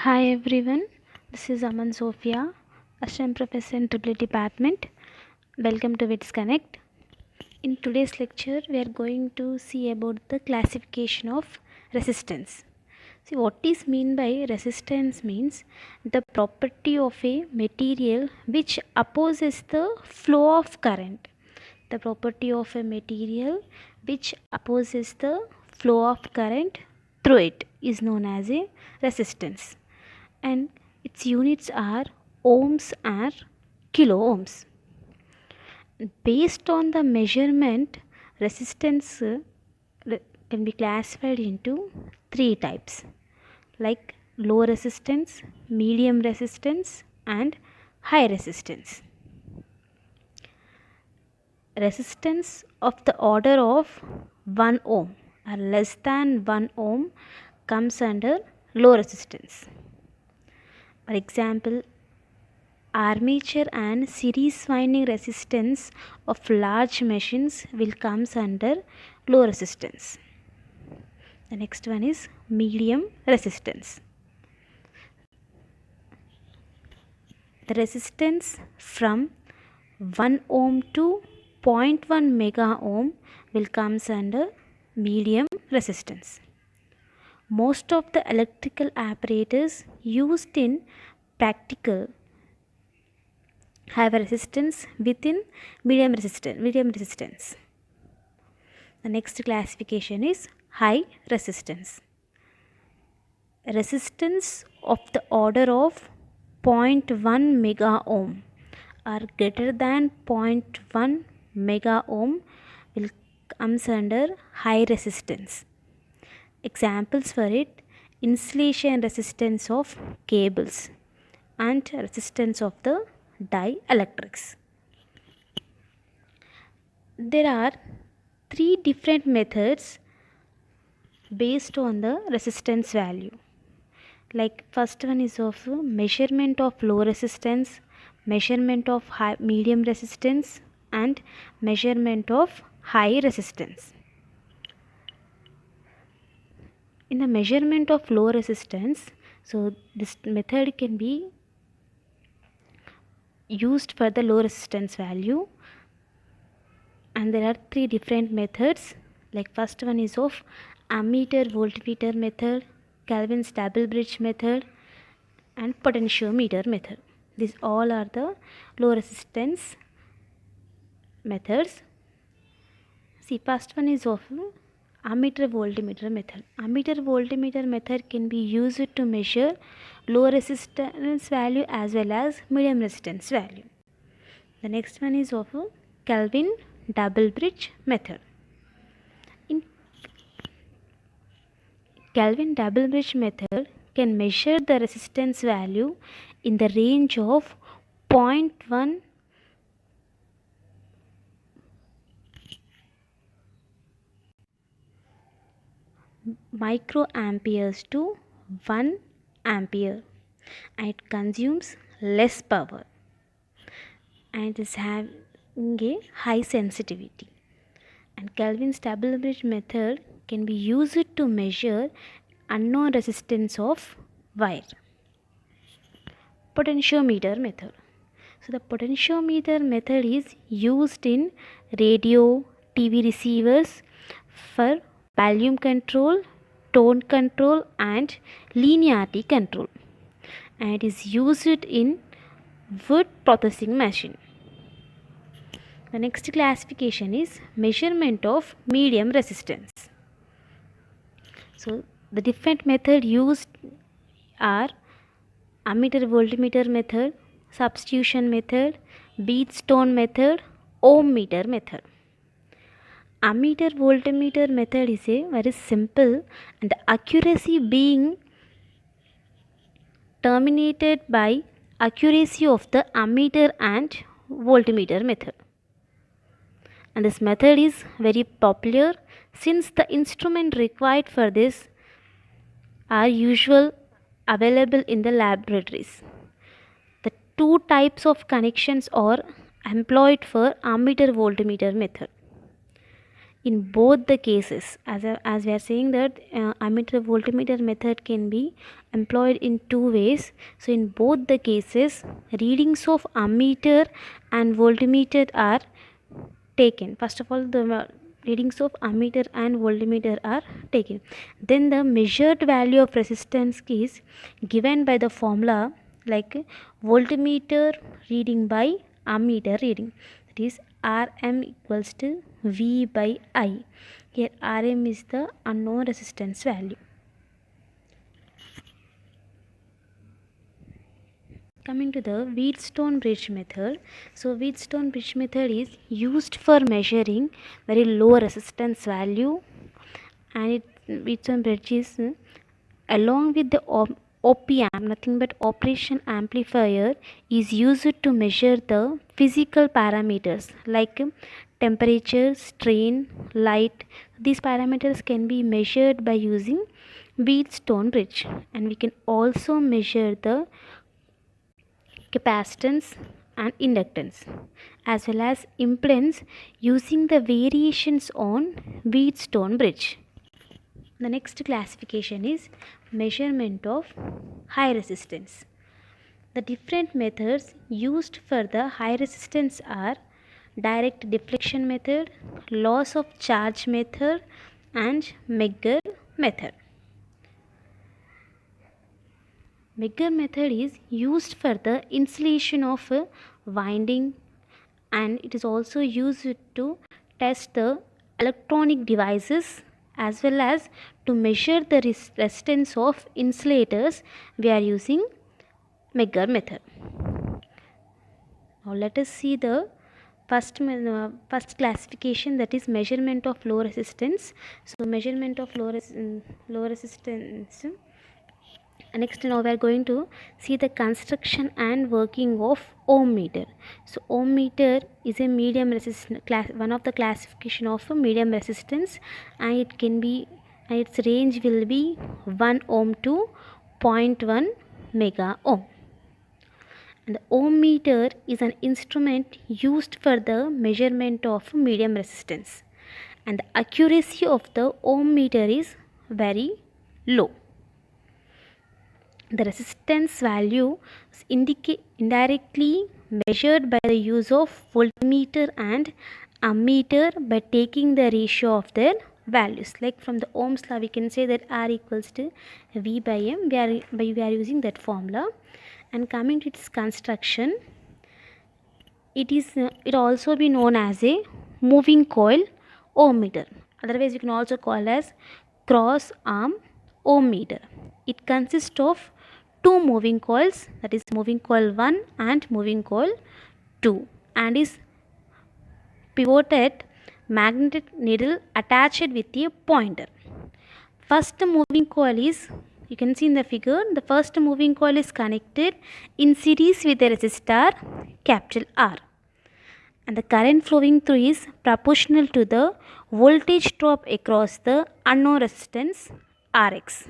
Hi everyone, this is Aman Sophia, Assistant Professor in Triple Department. Welcome to Wits Connect. In today's lecture, we are going to see about the classification of resistance. See, what is mean by resistance means the property of a material which opposes the flow of current. The property of a material which opposes the flow of current through it is known as a resistance, and its units are ohms or kilo ohms. Based on the measurement, resistance can be classified into three types, like low resistance, medium resistance, and high resistance. Resistance of the order of 1 ohm or less than 1 ohm comes under low resistance. For example, armature and series winding resistance of large machines will comes under low resistance. The next one is medium resistance. The resistance from 1 ohm to 0.1 mega ohm will comes under medium resistance. Most of the electrical apparatus used in practical have a resistance within medium resistance. The next classification is high resistance. Resistance of the order of 0.1 mega ohm or greater than 0.1 mega ohm will comes under high resistance. Examples for it: insulation resistance of cables and resistance of the dielectrics. There are three different methods based on the resistance value. Like first one is of measurement of low resistance, measurement of medium resistance, and measurement of high resistance. In the measurement of low resistance, so this method can be used for the low resistance value, and there are three different methods. Like first one is of ammeter voltmeter method, Kelvin's double bridge method, and potentiometer method. These all are the low resistance methods. See, first one is of ammeter voltmeter method. Ammeter voltmeter method can be used to measure low resistance value as well as medium resistance value. The next one is of Kelvin double bridge method. In Kelvin double bridge method can measure the resistance value in the range of 0.1 microamperes to 1 ampere, and it consumes less power and it is having a high sensitivity. And Kelvin's double bridge method can be used to measure unknown resistance of wire. Potentiometer method. So the potentiometer method is used in radio, TV receivers for volume control, tone control, and linearity control, and it is used in wood processing machine. The next classification is measurement of medium resistance. So the different method used are ammeter voltmeter method, substitution method, beadstone method, ohm meter method. Ammeter voltmeter method is a very simple, and the accuracy being terminated by accuracy of the ammeter and voltmeter method. And this method is very popular since the instrument required for this are usually available in the laboratories. The two types of connections are employed for ammeter voltmeter method. in both the cases, as we are saying that ammeter voltmeter method can be employed in two ways. So in both the cases, readings of ammeter and voltmeter are taken. First of all, the readings of ammeter and voltmeter are taken. Then the measured value of resistance is given by the formula like voltmeter reading by ammeter reading. That is Rm equals to V by I. Here Rm is the unknown resistance value. Coming to the Wheatstone bridge method. So Wheatstone bridge method is used for measuring very low resistance value, and Wheatstone bridge is along with the OP-amp, nothing but operation amplifier, is used to measure the physical parameters like temperature, strain, light. These parameters can be measured by using Wheatstone bridge, and we can also measure the capacitance and inductance as well as impedance using the variations on Wheatstone bridge. The next classification is measurement of high resistance. The different methods used for the high resistance are direct deflection method, loss of charge method, and Megger method. Megger method is used for the insulation of a winding, and it is also used to test the electronic devices as well as to measure the resistance of insulators. We are using Megger method. Now let us see the first classification, that is measurement of low resistance. So measurement of low resistance. Next, now we are going to see the construction and working of ohm meter. So ohm meter is a medium resistance one of the classification of a medium resistance, and it can be, and its range will be 1 ohm to 0.1 mega ohm. And the ohm meter is an instrument used for the measurement of medium resistance, and the accuracy of the ohm meter is very low. The resistance value is indirectly measured by the use of voltmeter and ammeter by taking the ratio of their values. Like from the Ohm's law, we can say that R equals to V by M. We are using that formula. And coming to its construction, it also be known as a moving coil ohm meter. Otherwise, you can also call as cross arm ohm meter. It consists of two moving coils, that is moving coil 1 and moving coil 2, and is pivoted magnetic needle attached with a pointer. First moving coil is, you can see in the figure, the first moving coil is connected in series with a resistor capital R, and the current flowing through is proportional to the voltage drop across the unknown resistance Rx.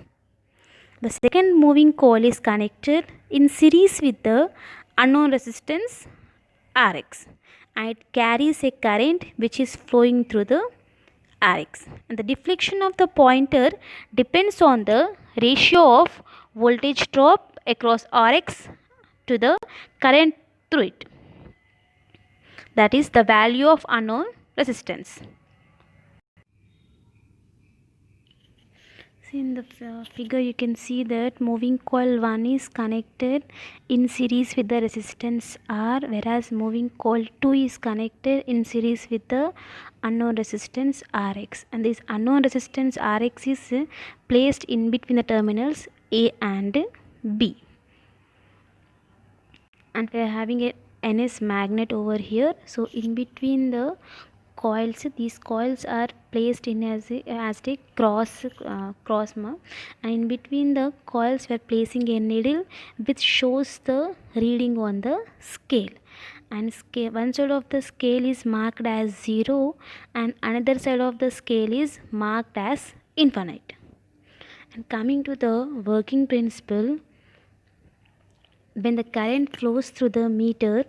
The second moving coil is connected in series with the unknown resistance Rx, and it carries a current which is flowing through the Rx, and the deflection of the pointer depends on the ratio of voltage drop across Rx to the current through it, that is the value of unknown resistance. In the figure, you can see that moving coil 1 is connected in series with the resistance R, whereas moving coil 2 is connected in series with the unknown resistance Rx, and this unknown resistance Rx is placed in between the terminals A and B, and we are having a NS magnet over here. So in between the coils, these coils are placed in as a cross mark, and in between the coils we are placing a needle which shows the reading on the scale, and one side of the scale is marked as 0 and another side of the scale is marked as infinite. And coming to the working principle, when the current flows through the meter,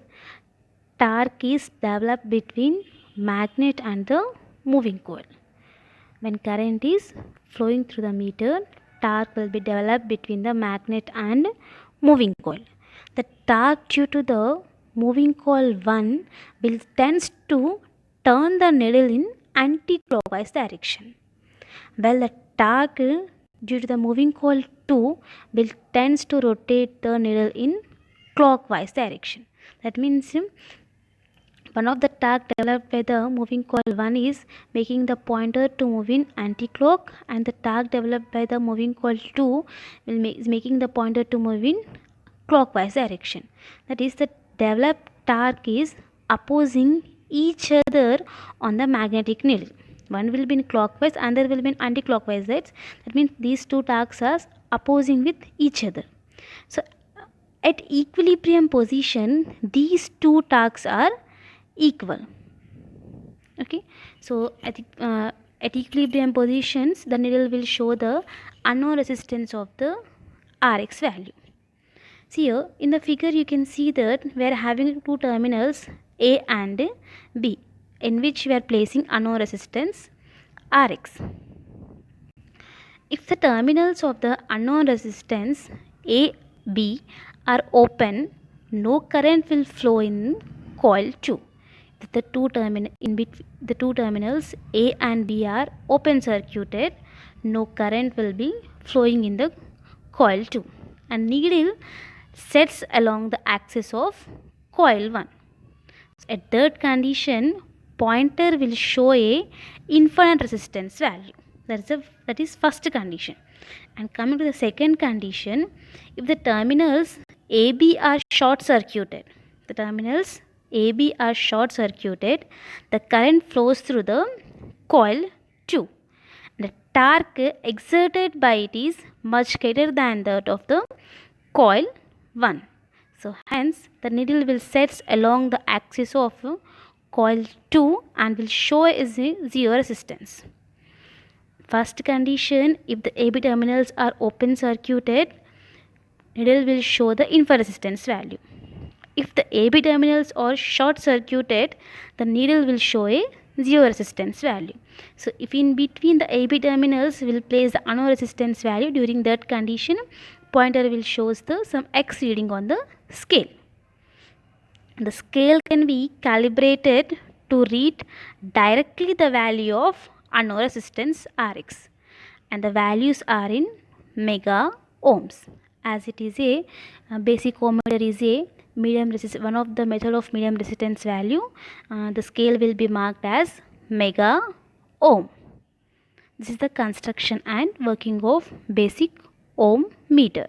torque is developed between magnet and the moving coil. When current is flowing through the meter, torque will be developed between the magnet and moving coil. The torque due to the moving coil 1 will tends to turn the needle in anti-clockwise direction, while the torque due to the moving coil 2 will tends to rotate the needle in clockwise direction. That means one of the torque developed by the moving coil 1 is making the pointer to move in anti-clock, and the torque developed by the moving coil 2 is making the pointer to move in clockwise direction. That is, the developed torque is opposing each other on the magnetic needle. One will be in clockwise, another will be in anti-clockwise sides. That means these two torques are opposing with each other. So at equilibrium position, these two torques are equal. Okay, so at equilibrium positions, the needle will show the unknown resistance of the Rx value. See here in the figure, you can see that we are having two terminals A and B, in which we are placing unknown resistance Rx. If the terminals of the unknown resistance A, B are open, no current will flow in coil 2. If the two terminals A and B are open circuited, no current will be flowing in the coil 2, and needle sets along the axis of coil 1. So at that condition, pointer will show a infinite resistance value. That is first condition. And coming to the second condition, if the terminals AB are short circuited, the current flows through the coil 2. The torque exerted by it is much greater than that of the coil 1. So hence the needle will set along the axis of coil 2 and will show as a zero resistance. First condition, if the AB terminals are open circuited, needle will show the infinite resistance value. If the AB terminals are short circuited, the needle will show a zero resistance value. So if in between the AB terminals will place the unknown resistance value, during that condition pointer will shows the some X reading on the scale. The scale can be calibrated to read directly the value of unknown resistance Rx, and the values are in mega ohms. As it is a basic ohm meter is a medium resistance, one of the method of medium resistance value, the scale will be marked as mega ohm. This is the construction and working of basic ohm meter.